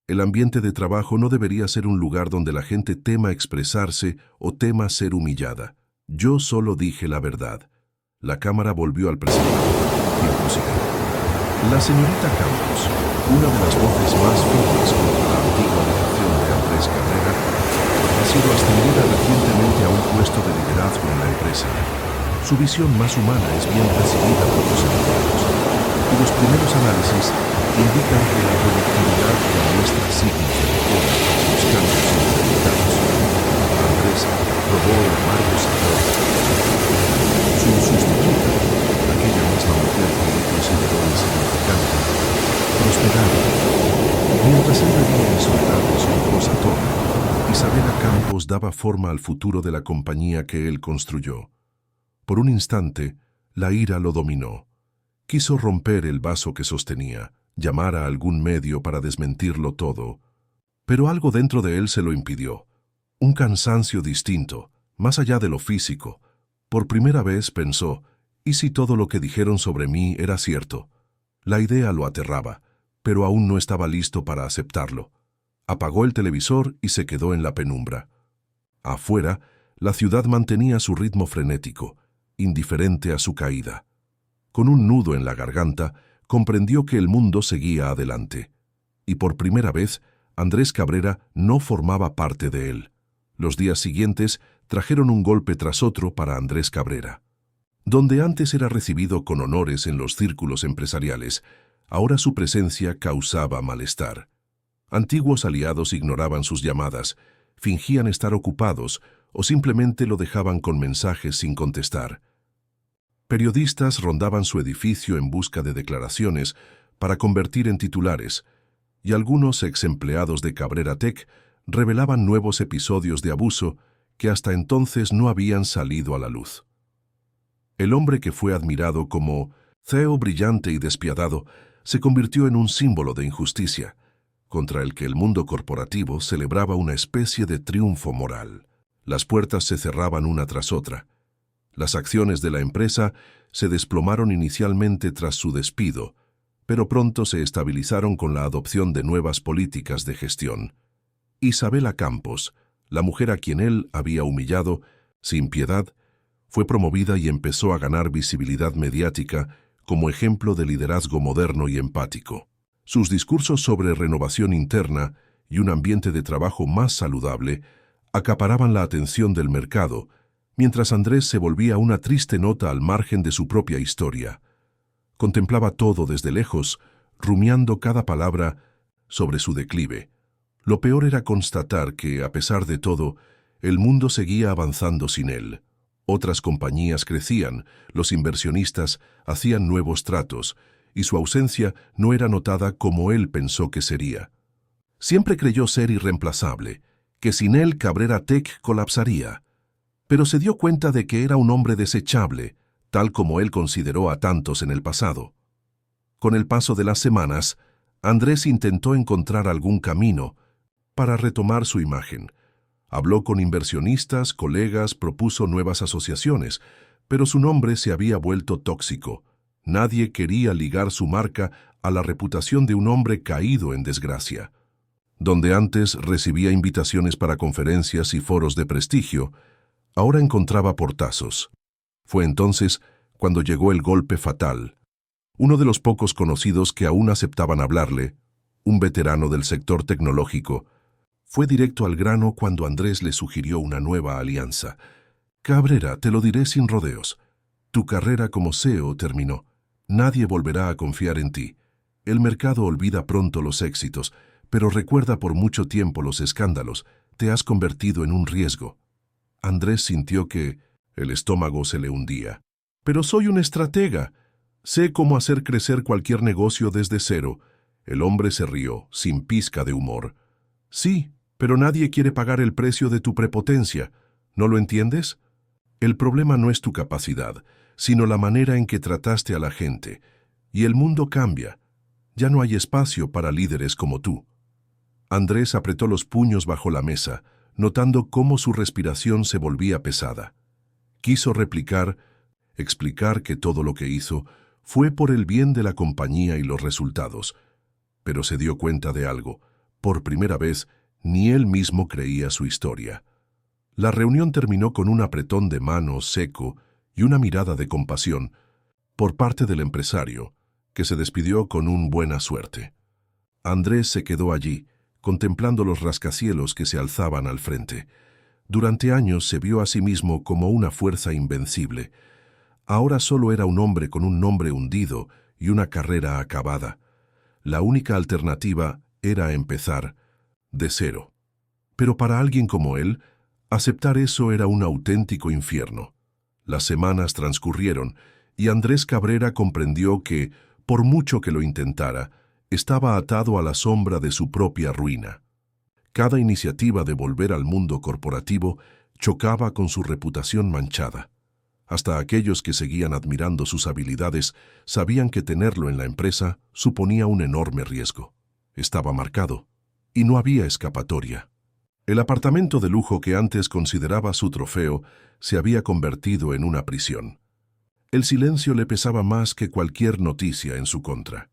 El ambiente de trabajo no debería ser un lugar donde la gente tema expresarse o tema ser humillada. Yo solo dije la verdad. La cámara volvió al presentador. Tiempo siguiente. La señorita Campos, una de las voces más firmes contra la antigua dirección de Andrés Cabrera, ha sido ascendida recientemente a un puesto de liderazgo en la empresa. Su visión más humana es bien recibida por los empleados, y los primeros análisis indican que la productividad demuestra signos de mejora tras los cambios implementados. Andrés probó el amargo sabor. Su sustituta, aquella misma mujer que él consideró insignificante, prosperaba. Mientras él vivía en soledad en su lujosa torre, Isabela Campos daba forma al futuro de la compañía que él construyó. Por un instante, la ira lo dominó. Quiso romper el vaso que sostenía, llamar a algún medio para desmentirlo todo, pero algo dentro de él se lo impidió. Un cansancio distinto, más allá de lo físico. Por primera vez pensó, ¿y si todo lo que dijeron sobre mí era cierto? La idea lo aterraba, pero aún no estaba listo para aceptarlo. Apagó el televisor y se quedó en la penumbra. Afuera, la ciudad mantenía su ritmo frenético, indiferente a su caída. Con un nudo en la garganta, comprendió que el mundo seguía adelante. Y por primera vez, Andrés Cabrera no formaba parte de él. Los días siguientes trajeron un golpe tras otro para Andrés Cabrera. Donde antes era recibido con honores en los círculos empresariales, ahora su presencia causaba malestar. Antiguos aliados ignoraban sus llamadas, fingían estar ocupados o simplemente lo dejaban con mensajes sin contestar. Periodistas rondaban su edificio en busca de declaraciones para convertir en titulares, y algunos ex-empleados de Cabrera Tech revelaban nuevos episodios de abuso que hasta entonces no habían salido a la luz. El hombre que fue admirado como CEO brillante y despiadado se convirtió en un símbolo de injusticia, contra el que el mundo corporativo celebraba una especie de triunfo moral. Las puertas se cerraban una tras otra. Las acciones de la empresa se desplomaron inicialmente tras su despido, pero pronto se estabilizaron con la adopción de nuevas políticas de gestión. Isabela Campos, la mujer a quien él había humillado, sin piedad, fue promovida y empezó a ganar visibilidad mediática como ejemplo de liderazgo moderno y empático. Sus discursos sobre renovación interna y un ambiente de trabajo más saludable acaparaban la atención del mercado, mientras Andrés se volvía una triste nota al margen de su propia historia. Contemplaba todo desde lejos, rumiando cada palabra sobre su declive. Lo peor era constatar que, a pesar de todo, el mundo seguía avanzando sin él. Otras compañías crecían, los inversionistas hacían nuevos tratos, y su ausencia no era notada como él pensó que sería. Siempre creyó ser irreemplazable, que sin él Cabrera Tech colapsaría, pero se dio cuenta de que era un hombre desechable, tal como él consideró a tantos en el pasado. Con el paso de las semanas, Andrés intentó encontrar algún camino para retomar su imagen. Habló con inversionistas, colegas, propuso nuevas asociaciones, pero su nombre se había vuelto tóxico. Nadie quería ligar su marca a la reputación de un hombre caído en desgracia. Donde antes recibía invitaciones para conferencias y foros de prestigio, ahora encontraba portazos. Fue entonces cuando llegó el golpe fatal. Uno de los pocos conocidos que aún aceptaban hablarle, un veterano del sector tecnológico, fue directo al grano cuando Andrés le sugirió una nueva alianza. Cabrera, te lo diré sin rodeos. Tu carrera como CEO terminó. Nadie volverá a confiar en ti. El mercado olvida pronto los éxitos, pero recuerda por mucho tiempo los escándalos. Te has convertido en un riesgo. Andrés sintió que el estómago se le hundía. Pero soy un estratega. Sé cómo hacer crecer cualquier negocio desde cero. El hombre se rió, sin pizca de humor. Sí, pero nadie quiere pagar el precio de tu prepotencia. ¿No lo entiendes? El problema no es tu capacidad, sino la manera en que trataste a la gente. Y el mundo cambia. Ya no hay espacio para líderes como tú. Andrés apretó los puños bajo la mesa, notando cómo su respiración se volvía pesada. Quiso explicar que todo lo que hizo fue por el bien de la compañía y los resultados, pero se dio cuenta de algo. Por primera vez, ni él mismo creía su historia. La reunión terminó con un apretón de manos seco y una mirada de compasión por parte del empresario, que se despidió con un buena suerte. Andrés se quedó allí, contemplando los rascacielos que se alzaban al frente. Durante años se vio a sí mismo como una fuerza invencible. Ahora solo era un hombre con un nombre hundido y una carrera acabada. La única alternativa era empezar de cero. Pero para alguien como él, aceptar eso era un auténtico infierno. Las semanas transcurrieron y Andrés Cabrera comprendió que, por mucho que lo intentara, estaba atado a la sombra de su propia ruina. Cada iniciativa de volver al mundo corporativo chocaba con su reputación manchada. Hasta aquellos que seguían admirando sus habilidades sabían que tenerlo en la empresa suponía un enorme riesgo. Estaba marcado, y no había escapatoria. El apartamento de lujo que antes consideraba su trofeo se había convertido en una prisión. El silencio le pesaba más que cualquier noticia en su contra.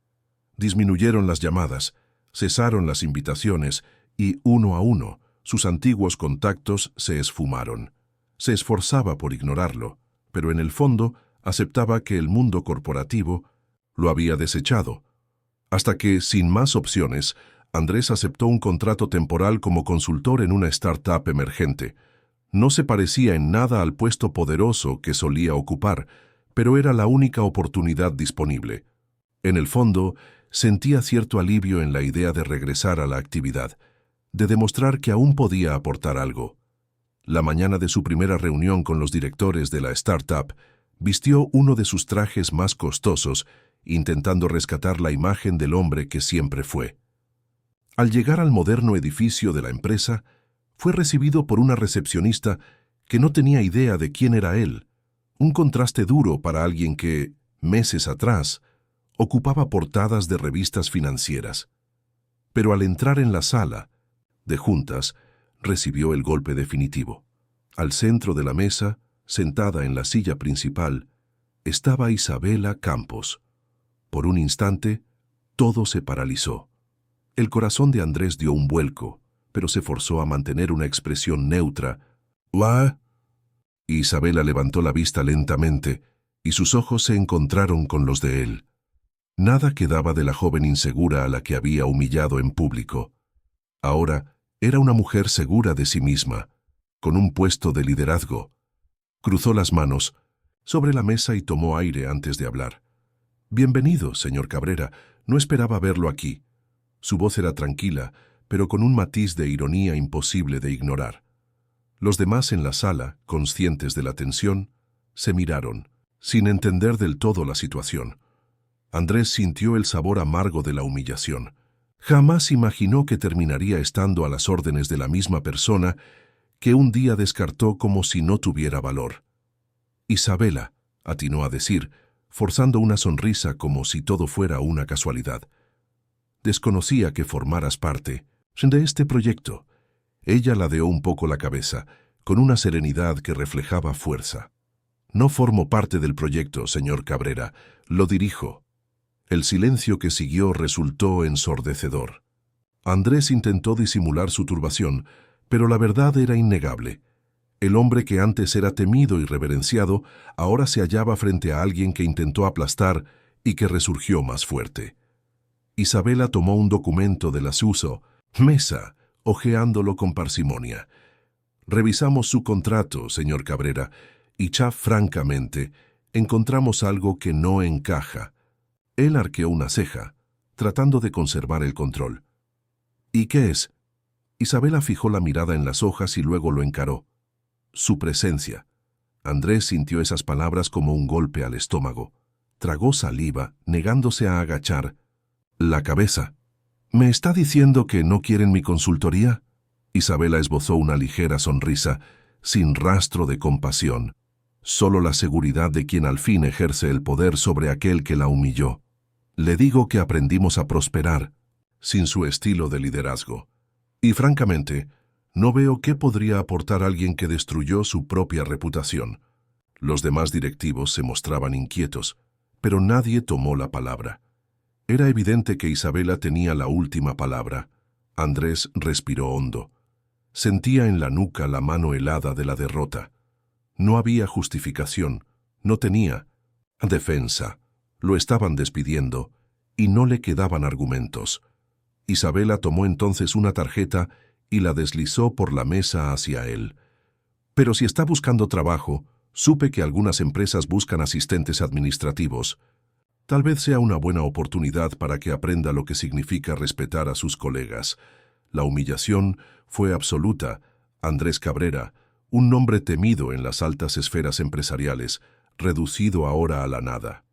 Disminuyeron las llamadas, cesaron las invitaciones y, uno a uno, sus antiguos contactos se esfumaron. Se esforzaba por ignorarlo, pero en el fondo aceptaba que el mundo corporativo lo había desechado. Hasta que, sin más opciones, Andrés aceptó un contrato temporal como consultor en una startup emergente. No se parecía en nada al puesto poderoso que solía ocupar, pero era la única oportunidad disponible. En el fondo, sentía cierto alivio en la idea de regresar a la actividad, de demostrar que aún podía aportar algo. La mañana de su primera reunión con los directores de la startup, vistió uno de sus trajes más costosos, intentando rescatar la imagen del hombre que siempre fue. Al llegar al moderno edificio de la empresa, fue recibido por una recepcionista que no tenía idea de quién era él, un contraste duro para alguien que, meses atrás, ocupaba portadas de revistas financieras. Pero al entrar en la sala de juntas, recibió el golpe definitivo. Al centro de la mesa, sentada en la silla principal, estaba Isabela Campos. Por un instante, Todo se paralizó. El corazón de Andrés dio un vuelco, pero se forzó a mantener una expresión neutra. «¿What?» Isabela levantó la vista lentamente, y sus ojos se encontraron con los de él. Nada quedaba de la joven insegura a la que había humillado en público. Ahora era una mujer segura de sí misma, con un puesto de liderazgo. Cruzó las manos sobre la mesa y tomó aire antes de hablar. «Bienvenido, señor Cabrera. No esperaba verlo aquí». Su voz era tranquila, pero con un matiz de ironía imposible de ignorar. Los demás en la sala, conscientes de la tensión, se miraron, sin entender del todo la situación. Andrés sintió el sabor amargo de la humillación. Jamás imaginó que terminaría estando a las órdenes de la misma persona que un día descartó como si no tuviera valor. «Isabela», atinó a decir, forzando una sonrisa como si todo fuera una casualidad. «Desconocía que formaras parte de este proyecto». Ella ladeó un poco la cabeza, con una serenidad que reflejaba fuerza. «No formo parte del proyecto, señor Cabrera. Lo dirijo». El silencio que siguió resultó ensordecedor. Andrés intentó disimular su turbación, pero la verdad era innegable. El hombre que antes era temido y reverenciado, ahora se hallaba frente a alguien que intentó aplastar y que resurgió más fuerte. Isabela tomó un documento de la mesa, hojeándolo con parsimonia. «Revisamos su contrato, señor Cabrera, y francamente, encontramos algo que no encaja». Él arqueó una ceja, tratando de conservar el control. «¿Y qué es?» Isabela fijó la mirada en las hojas y luego lo encaró. «Su presencia». Andrés sintió esas palabras como un golpe al estómago. Tragó saliva, negándose a agachar la cabeza. «¿Me está diciendo que no quieren mi consultoría?» Isabela esbozó una ligera sonrisa, sin rastro de compasión. Solo la seguridad de quien al fin ejerce el poder sobre aquel que la humilló. «Le digo que aprendimos a prosperar sin su estilo de liderazgo. Y francamente, no veo qué podría aportar alguien que destruyó su propia reputación». Los demás directivos se mostraban inquietos, pero nadie tomó la palabra. Era evidente que Isabela tenía la última palabra. Andrés respiró hondo. Sentía en la nuca la mano helada de la derrota. No había justificación, no tenía defensa. Lo estaban despidiendo y no le quedaban argumentos. Isabela tomó entonces una tarjeta y la deslizó por la mesa hacia él. «Pero si está buscando trabajo, supe que algunas empresas buscan asistentes administrativos. Tal vez sea una buena oportunidad para que aprenda lo que significa respetar a sus colegas». La humillación fue absoluta. Andrés Cabrera, un nombre temido en las altas esferas empresariales, reducido ahora a la nada.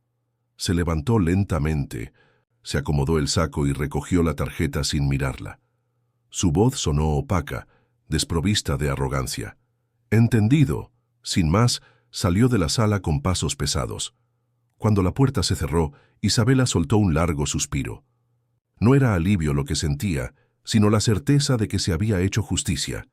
Se levantó lentamente, se acomodó el saco y recogió la tarjeta sin mirarla. Su voz sonó opaca, desprovista de arrogancia. «Entendido». Sin más, salió de la sala con pasos pesados. Cuando la puerta se cerró, Isabela soltó un largo suspiro. No era alivio lo que sentía, sino la certeza de que se había hecho justicia.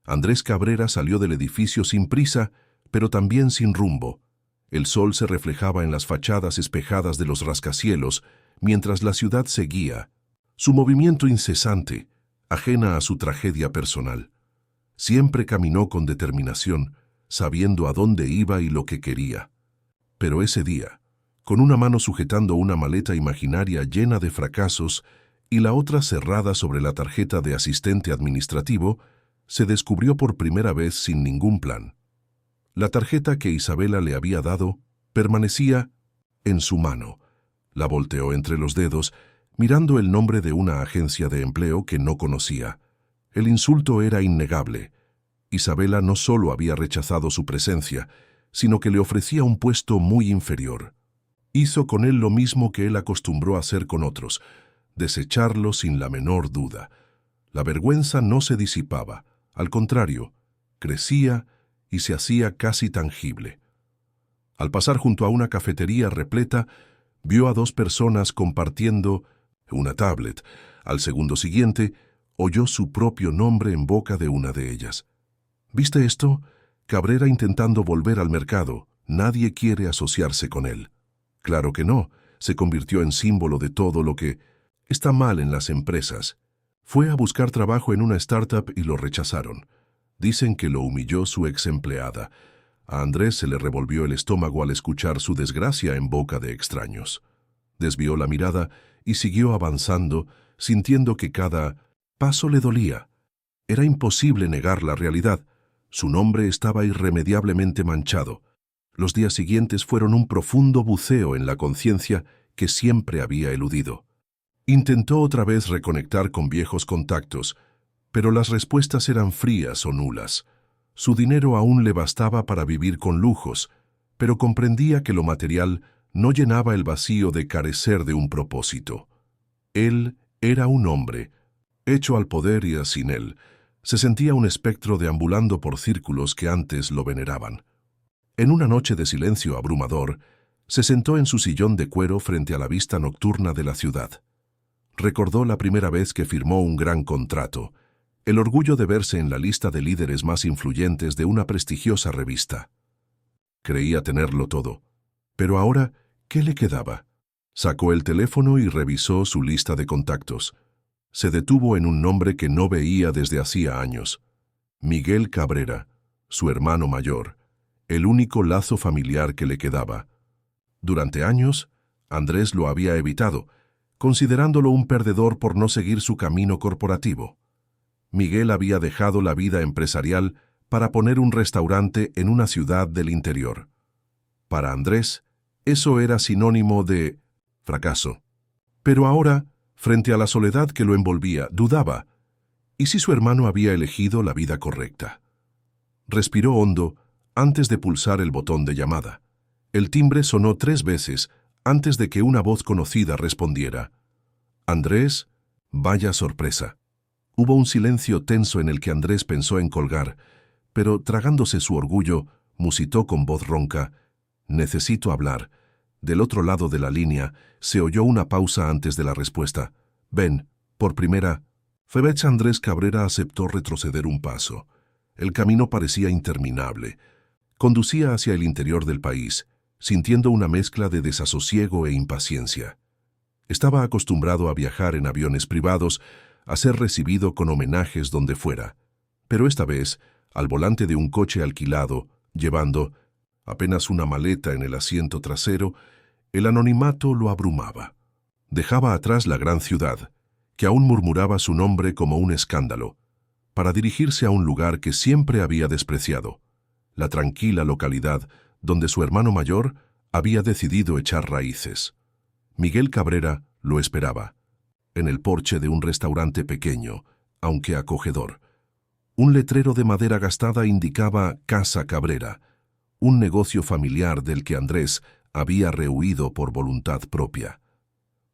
Andrés Cabrera salió del edificio sin prisa, pero también sin rumbo. El sol se reflejaba en las fachadas espejadas de los rascacielos, mientras la ciudad seguía, su movimiento incesante, ajena a su tragedia personal. Siempre caminó con determinación, sabiendo a dónde iba y lo que quería. Pero ese día, con una mano sujetando una maleta imaginaria llena de fracasos y la otra cerrada sobre la tarjeta de asistente administrativo, se descubrió por primera vez sin ningún plan. La tarjeta que Isabela le había dado permanecía en su mano. La volteó entre los dedos, mirando el nombre de una agencia de empleo que no conocía. El insulto era innegable. Isabela no solo había rechazado su presencia, sino que le ofrecía un puesto muy inferior. Hizo con él lo mismo que él acostumbró a hacer con otros, desecharlo sin la menor duda. La vergüenza no se disipaba, al contrario, crecía y se hacía casi tangible. Al pasar junto a una cafetería repleta, vio a dos personas compartiendo una tablet. Al segundo siguiente, oyó su propio nombre en boca de una de ellas. ¿Viste esto? Cabrera intentando volver al mercado. Nadie quiere asociarse con él. Claro que no. se convirtió en símbolo de todo lo que está mal en las empresas. Fue a buscar trabajo en una startup y lo rechazaron. Dicen que lo humilló su ex empleada. A Andrés se le revolvió el estómago al escuchar su desgracia en boca de extraños. Desvió la mirada y siguió avanzando, sintiendo que cada paso le dolía. Era imposible negar la realidad. Su nombre estaba irremediablemente manchado. Los días siguientes fueron un profundo buceo en la conciencia que siempre había eludido. Intentó otra vez reconectar con viejos contactos, pero las respuestas eran frías o nulas. Su dinero aún le bastaba para vivir con lujos, pero comprendía que lo material no llenaba el vacío de carecer de un propósito. Él era un hombre, hecho al poder y sin él. Se sentía un espectro deambulando por círculos que antes lo veneraban. En una noche de silencio abrumador, se sentó en su sillón de cuero frente a la vista nocturna de la ciudad. Recordó la primera vez que firmó un gran contrato, el orgullo de verse en la lista de líderes más influyentes de una prestigiosa revista. Creía tenerlo todo, pero ahora, ¿qué le quedaba? Sacó el teléfono y revisó su lista de contactos. Se detuvo en un nombre que no veía desde hacía años. Miguel Cabrera, su hermano mayor, el único lazo familiar que le quedaba. Durante años, Andrés lo había evitado, considerándolo un perdedor por no seguir su camino corporativo. Miguel había dejado la vida empresarial para poner un restaurante en una ciudad del interior. Para Andrés, eso era sinónimo de fracaso. Pero ahora, frente a la soledad que lo envolvía, dudaba. ¿Y si su hermano había elegido la vida correcta? Respiró hondo antes de pulsar el botón de llamada. El timbre sonó 3 veces antes de que una voz conocida respondiera. Andrés, vaya sorpresa. Hubo un silencio tenso en el que Andrés pensó en colgar, pero tragándose su orgullo, musitó con voz ronca, «Necesito hablar». Del otro lado de la línea se oyó una pausa antes de la respuesta. «Ven, por primera». Febech Andrés Cabrera aceptó retroceder un paso. El camino parecía interminable. Conducía hacia el interior del país, sintiendo una mezcla de desasosiego e impaciencia. Estaba acostumbrado a viajar en aviones privados, a ser recibido con homenajes donde fuera. Pero esta vez, al volante de un coche alquilado, llevando apenas una maleta en el asiento trasero, el anonimato lo abrumaba. Dejaba atrás la gran ciudad, que aún murmuraba su nombre como un escándalo, para dirigirse a un lugar que siempre había despreciado, la tranquila localidad donde su hermano mayor había decidido echar raíces. Miguel Cabrera lo esperaba, en el porche de un restaurante pequeño, aunque acogedor. Un letrero de madera gastada indicaba Casa Cabrera, un negocio familiar del que Andrés había rehuido por voluntad propia.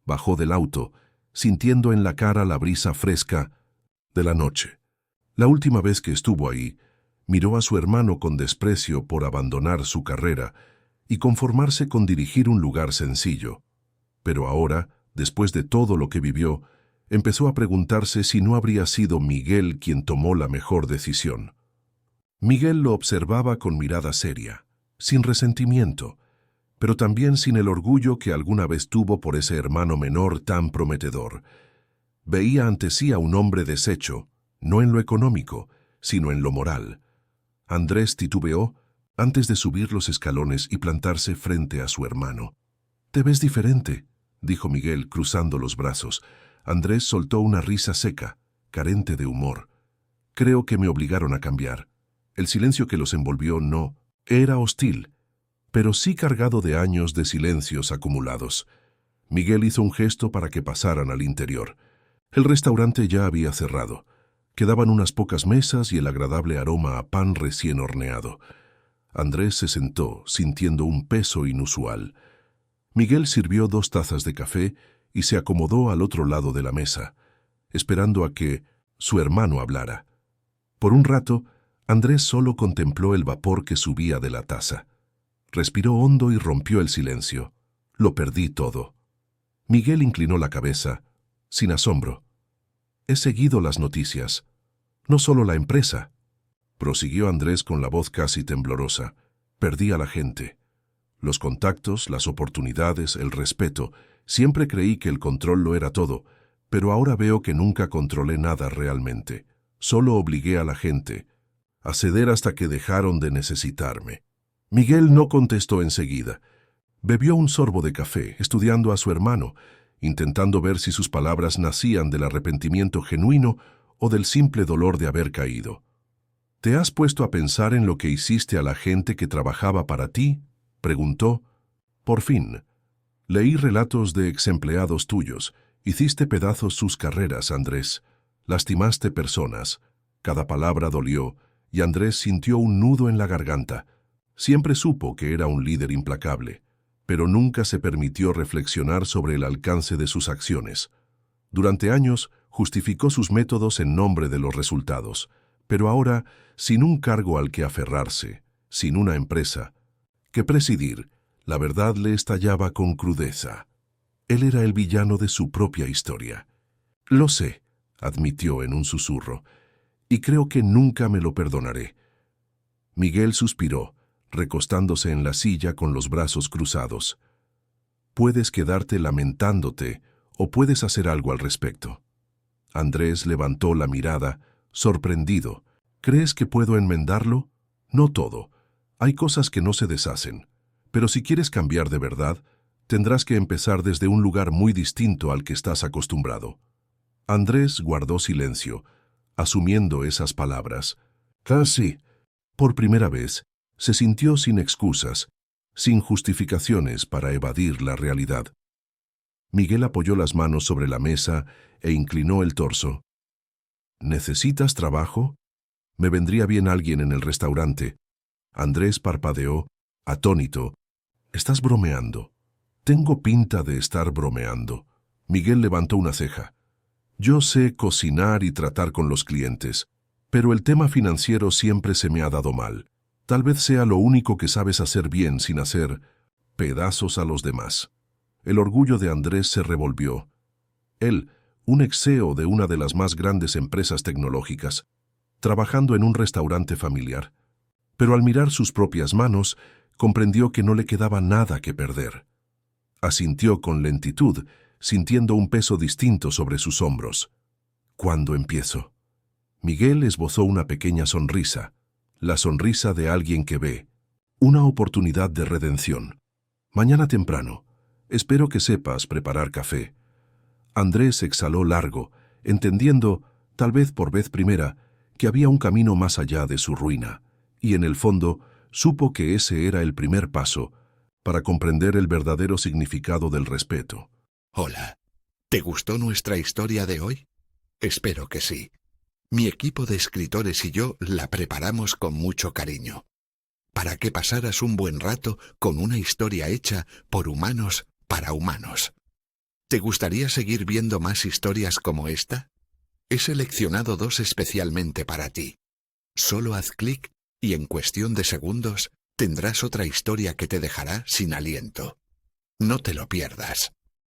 Bajó del auto, sintiendo en la cara la brisa fresca de la noche. La última vez que estuvo ahí, miró a su hermano con desprecio por abandonar su carrera y conformarse con dirigir un lugar sencillo. Pero ahora, después de todo lo que vivió, empezó a preguntarse si no habría sido Miguel quien tomó la mejor decisión. Miguel lo observaba con mirada seria, sin resentimiento, pero también sin el orgullo que alguna vez tuvo por ese hermano menor tan prometedor. Veía ante sí a un hombre deshecho, no en lo económico, sino en lo moral. Andrés titubeó antes de subir los escalones y plantarse frente a su hermano. «Te ves diferente», dijo Miguel, cruzando los brazos. Andrés soltó una risa seca, carente de humor. «Creo que me obligaron a cambiar». El silencio que los envolvió no era hostil, pero sí cargado de años de silencios acumulados. Miguel hizo un gesto para que pasaran al interior. El restaurante ya había cerrado. Quedaban unas pocas mesas y el agradable aroma a pan recién horneado. Andrés se sentó, sintiendo un peso inusual. Miguel sirvió 2 tazas de café y se acomodó al otro lado de la mesa, esperando a que su hermano hablara. Por un rato, Andrés solo contempló el vapor que subía de la taza. Respiró hondo y rompió el silencio. «Lo perdí todo». Miguel inclinó la cabeza, sin asombro. «He seguido las noticias. No solo la empresa», prosiguió Andrés con la voz casi temblorosa. «Perdí a la gente. Los contactos, las oportunidades, el respeto. Siempre creí que el control lo era todo, pero ahora veo que nunca controlé nada realmente. Solo obligué a la gente a ceder hasta que dejaron de necesitarme. Miguel no contestó enseguida. Bebió un sorbo de café, estudiando a su hermano, intentando ver si sus palabras nacían del arrepentimiento genuino o del simple dolor de haber caído. ¿Te has puesto a pensar en lo que hiciste a la gente que trabajaba para ti?, preguntó. Por fin. Leí relatos de exempleados tuyos. Hiciste pedazos sus carreras, Andrés. Lastimaste personas. Cada palabra dolió, y Andrés sintió un nudo en la garganta. Siempre supo que era un líder implacable, pero nunca se permitió reflexionar sobre el alcance de sus acciones. Durante años, justificó sus métodos en nombre de los resultados, pero ahora, sin un cargo al que aferrarse, sin una empresa que presidir, la verdad le estallaba con crudeza. Él era el villano de su propia historia. Lo sé, admitió en un susurro, y creo que nunca me lo perdonaré. Miguel suspiró, recostándose en la silla con los brazos cruzados. Puedes quedarte lamentándote o puedes hacer algo al respecto. Andrés levantó la mirada, sorprendido. ¿Crees que puedo enmendarlo? No todo. Hay cosas que no se deshacen. Pero si quieres cambiar de verdad, tendrás que empezar desde un lugar muy distinto al que estás acostumbrado. Andrés guardó silencio, asumiendo esas palabras. Casi, por primera vez, se sintió sin excusas, sin justificaciones para evadir la realidad. Miguel apoyó las manos sobre la mesa e inclinó el torso. ¿Necesitas trabajo? Me vendría bien alguien en el restaurante. Andrés parpadeó, atónito. ¿Estás bromeando? Tengo pinta de estar bromeando. Miguel levantó una ceja. Yo sé cocinar y tratar con los clientes, pero el tema financiero siempre se me ha dado mal. Tal vez sea lo único que sabes hacer bien sin hacer pedazos a los demás. El orgullo de Andrés se revolvió. Él, un ex CEO de una de las más grandes empresas tecnológicas, trabajando en un restaurante familiar. Pero al mirar sus propias manos, comprendió que no le quedaba nada que perder. Asintió con lentitud, sintiendo un peso distinto sobre sus hombros. ¿Cuándo empiezo? Miguel esbozó una pequeña sonrisa, la sonrisa de alguien que ve, una oportunidad de redención. Mañana temprano. Espero que sepas preparar café. Andrés exhaló largo, entendiendo, tal vez por vez primera, que había un camino más allá de su ruina, y en el fondo supo que ese era el primer paso para comprender el verdadero significado del respeto. Hola, ¿te gustó nuestra historia de hoy? Espero que sí. Mi equipo de escritores y yo la preparamos con mucho cariño, para que pasaras un buen rato con una historia hecha por humanos para humanos. ¿Te gustaría seguir viendo más historias como esta? He seleccionado 2 especialmente para ti. Solo haz clic y en cuestión de segundos tendrás otra historia que te dejará sin aliento. No te lo pierdas.